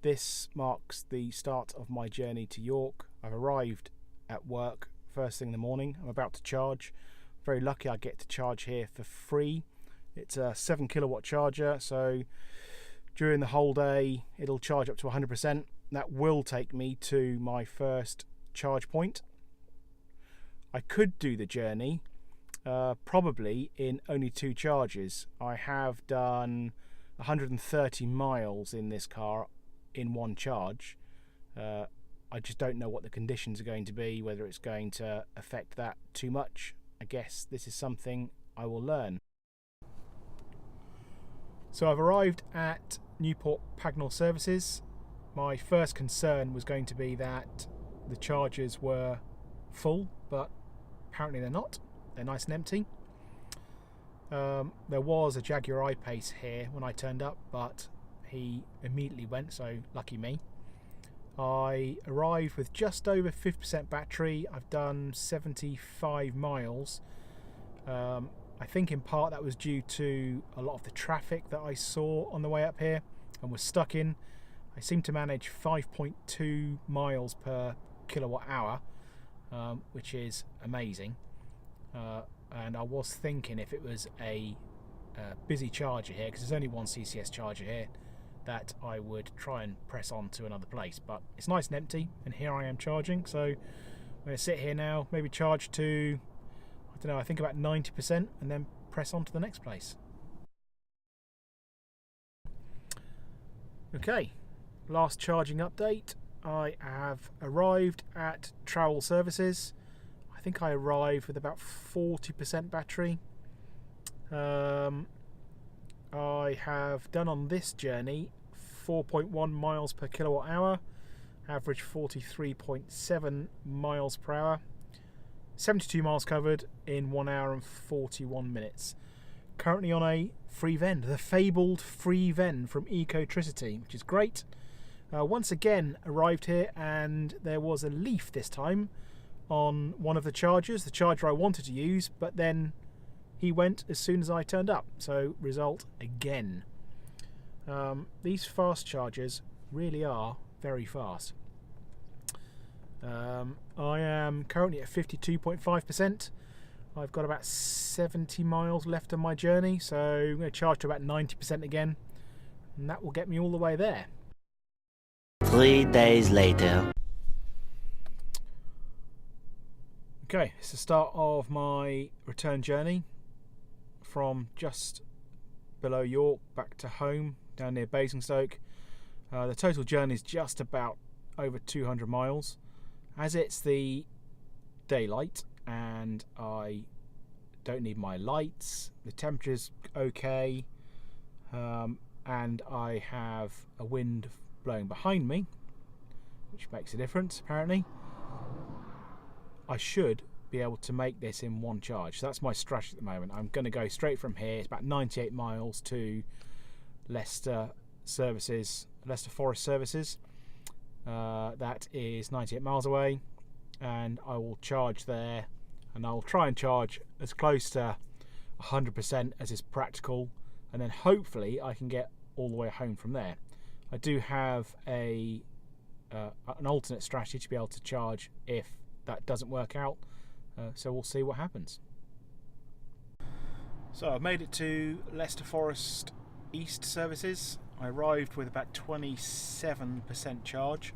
This marks the start of my journey to York. I've arrived at work first thing in the morning. I'm about to charge. Very lucky I get to charge here for free. It's a 7 kilowatt charger, so during the whole day it'll charge up to 100%. That will take me to my first charge point. I could do the journey probably in only 2 charges. I have done 130 miles in this car in one charge. I just don't know what the conditions are going to be, whether it's going to affect that too much. I guess this is something I will learn. So I've arrived at Newport Pagnell Services. My first concern was going to be that the chargers were full, but apparently they're not. They're nice and empty. There was a Jaguar I-Pace here when I turned up, but he immediately went, so lucky me. I arrived with just over 50% battery. I've done 75 miles. I think in part that was due to a lot of the traffic that I saw on the way up here and was stuck in. I seem to manage 5.2 miles per kilowatt hour, which is amazing. And I was thinking if it was a busy charger here, because there's only one CCS charger here, that I would try and press on to another place, but it's nice and empty, and here I am charging. So I'm going to sit here now, maybe charge to, I don't know, I think about 90%, and then press on to the next place. Okay, last charging update. I have arrived at Trowel Services. I think I arrived with about 40% battery. I have done on this journey 4.1 miles per kilowatt hour, average 43.7 miles per hour, 72 miles covered in 1 hour and 41 minutes. Currently on a free vend, the fabled free vend from Ecotricity, which is great. Once again arrived here, and there was a leaf this time on one of the chargers, the charger I wanted to use, but then he went as soon as I turned up, so result again. These fast chargers really are very fast. I am currently at 52.5%. I've got about 70 miles left on my journey, so I'm going to charge to about 90% again, and that will get me all the way there. 3 days later. Okay, it's the start of my return journey from just below York back to home down near Basingstoke. The total journey is just about over 200 miles. As it's the daylight and I don't need my lights, the temperature's okay, and I have a wind blowing behind me, which makes a difference apparently, I should be able to make this in one charge. So that's my strategy at the moment. I'm going to go straight from here. It's about 98 miles to Leicester Forest Services. That is 98 miles away, and I will charge there, and I'll try and charge as close to 100% as is practical, and then hopefully I can get all the way home from there. I do have an alternate strategy to be able to charge if that doesn't work out, so we'll see what happens. So I've made it to Leicester Forest East Services. I arrived with about 27% charge.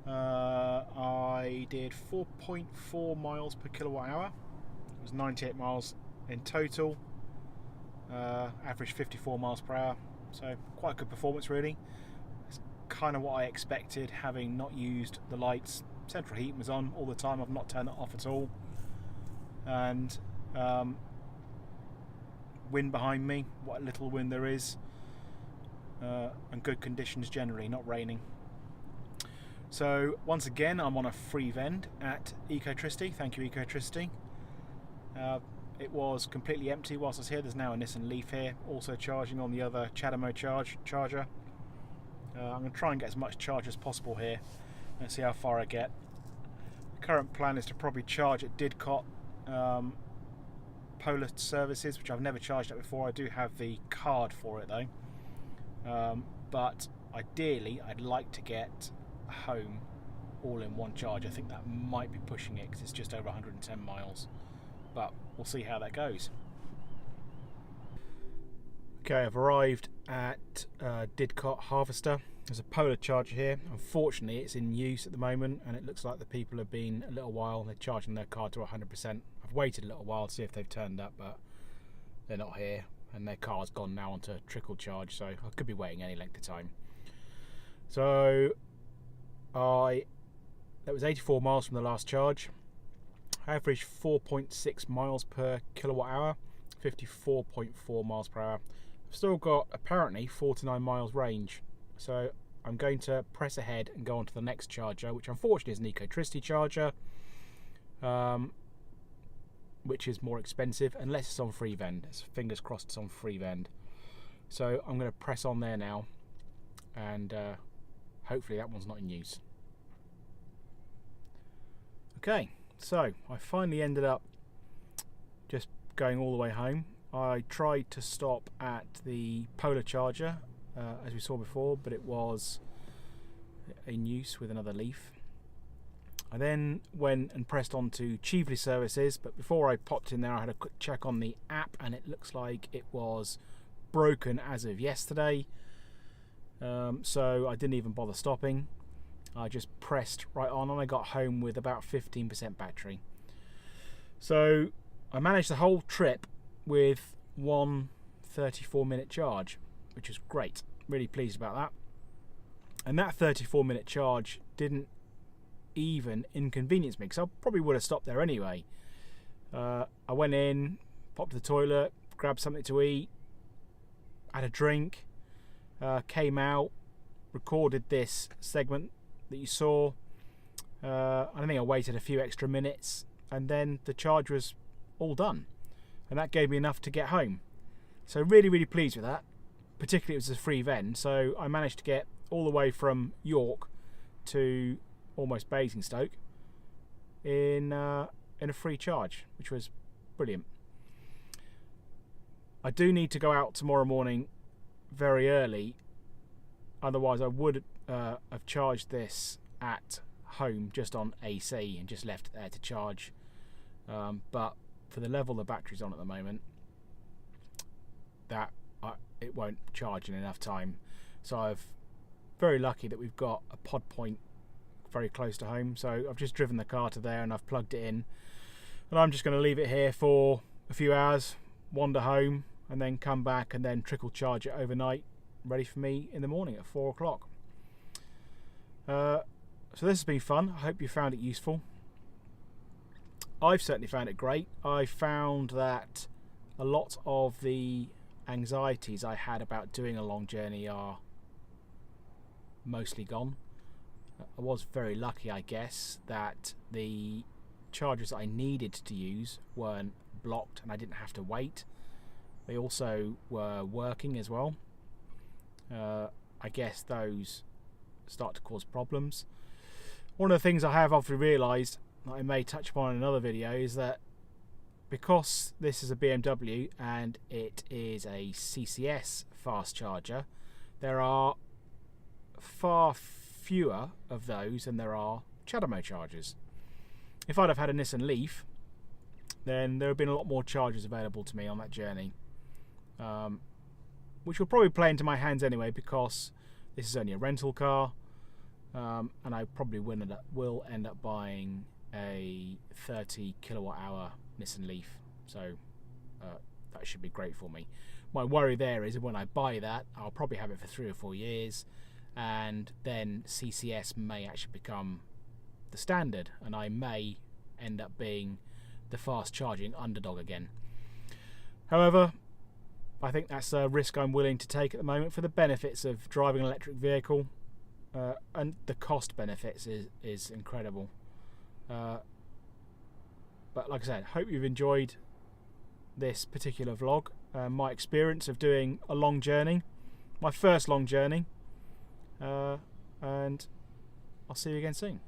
I did 4.4 miles per kilowatt hour. It was 98 miles in total. Average 54 miles per hour. So quite a good performance really. It's kind of what I expected, having not used the lights. Central heating was on all the time. I've not turned it off at all. And wind behind me, what little wind there is. And good conditions generally, not raining. So once again I'm on a free vend at Ecotricity. Thank you Ecotricity. It was completely empty whilst I was here. There's now a Nissan Leaf here, also charging on the other Chademo charger. I'm going to try and get as much charge as possible here and see how far I get. The current plan is to probably charge at Didcot Polar Services, which I've never charged at before. I do have the card for it though. But ideally I'd like to get home all in one charge. I think that might be pushing it because it's just over 110 miles, but we'll see how that goes. Okay, I've arrived at Didcot Harvester. There's a Polar charger here. Unfortunately, it's in use at the moment, and it looks like the people have been a little while. They're charging their car to 100%. I've waited a little while to see if they've turned up, but they're not here, and their car's gone now onto trickle charge, so I could be waiting any length of time. So that was 84 miles from the last charge. I averaged 4.6 miles per kilowatt hour, 54.4 miles per hour. I've still got apparently 49 miles range. So I'm going to press ahead and go on to the next charger, which unfortunately is an ecotricity charger, which is more expensive, unless it's on free vend. Fingers crossed it's on free vend. So I'm going to press on there now, and hopefully that one's not in use. Okay, so I finally ended up just going all the way home. I tried to stop at the Polar charger, as we saw before, but it was in use with another Leaf. I then went and pressed on to Cheveley services, but before I popped in there I had a quick check on the app, and it looks like it was broken as of yesterday, so I didn't even bother stopping. I just pressed right on, and I got home with about 15% battery. So I managed the whole trip with one 34-minute charge, which is great. Really pleased about that. And that 34-minute charge didn't even inconvenience me, because I probably would have stopped there anyway. I went in, popped to the toilet, grabbed something to eat, had a drink, came out, recorded this segment that you saw. I think I waited a few extra minutes, and then the charge was all done, and that gave me enough to get home. So really pleased with that. Particularly it was a free vend, so I managed to get all the way from York to almost Basingstoke in a free charge, which was brilliant. I do need to go out tomorrow morning very early, otherwise I would have charged this at home just on AC and just left it there to charge, but for the level the battery's on at the moment, that it won't charge in enough time. So I'm very lucky that we've got a pod point very close to home, so I've just driven the car to there and I've plugged it in, and I'm just going to leave it here for a few hours, wander home, and then come back and then trickle charge it overnight, ready for me in the morning at 4 o'clock. So this has been fun. I hope you found it useful. I've certainly found it great. I found that a lot of the anxieties I had about doing a long journey are mostly gone. I was very lucky, I guess, that the chargers I needed to use weren't blocked and I didn't have to wait. They also were working as well. I guess those start to cause problems. One of the things I have obviously realised that I may touch upon in another video is that because this is a BMW and it is a CCS fast charger, there are far fewer of those than there are CHAdeMO chargers. If I'd have had a Nissan Leaf, then there would have been a lot more chargers available to me on that journey, which will probably play into my hands anyway, because this is only a rental car, and I probably will end up buying a 30 kilowatt hour Nissan Leaf, so that should be great for me. My worry there is when I buy that, I'll probably have it for 3 or 4 years, and then CCS may actually become the standard, and I may end up being the fast charging underdog again. However, I think that's a risk I'm willing to take at the moment for the benefits of driving an electric vehicle, and the cost benefits is incredible. But like I said, hope you've enjoyed this particular vlog, my experience of doing a long journey, my first long journey, and I'll see you again soon.